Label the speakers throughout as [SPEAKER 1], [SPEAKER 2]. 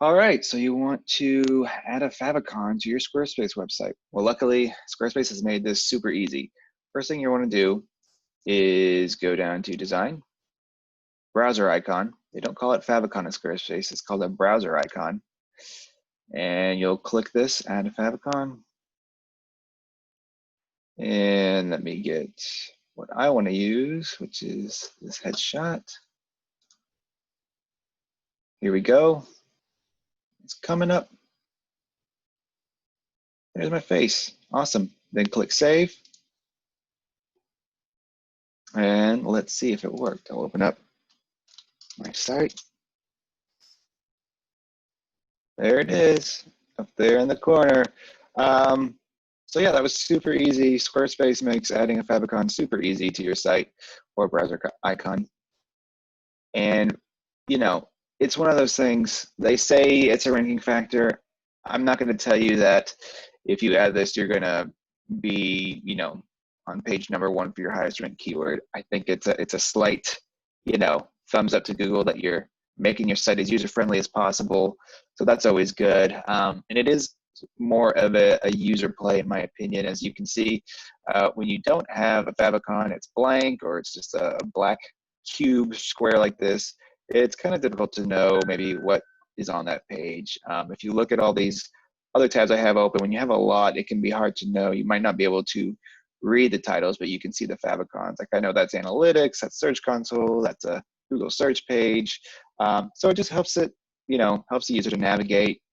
[SPEAKER 1] All right, so you want to add a favicon to your Squarespace website. Well, luckily, Squarespace has made this super easy. First thing you want to do is go down to Design, Browser icon. They don't call it favicon in Squarespace, it's called a browser icon. And you'll click this, Add a favicon. And let me get what I want to use, which is this headshot. Here we go. It's coming up. There's my face. Awesome. Then click Save. And let's see if it worked. I'll open up my site. There it is, up there in the corner. So yeah, that was super easy. Squarespace makes adding a favicon super easy to your site or browser icon. And you know, it's one of those things, they say it's a ranking factor. I'm not going to tell you that if you add this, you're going to be, on page number 1 for your highest ranked keyword. I think it's a slight, thumbs up to Google that you're making your site as user-friendly as possible. So that's always good. And it is more of a user play, in my opinion. As you can see, when you don't have a favicon, it's blank, or it's just a black cube square like this, it's kind of difficult to know maybe what is on that page. If you look at all these other tabs I have open, when you have a lot, it can be hard to know. You might not be able to read the titles, but you can see the favicons. Like, I know that's analytics, that's search console, that's a Google search page. So it just helps it, helps the user to navigate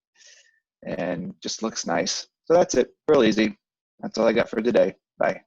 [SPEAKER 1] and just looks nice. So that's it, real easy. That's all I got for today. Bye.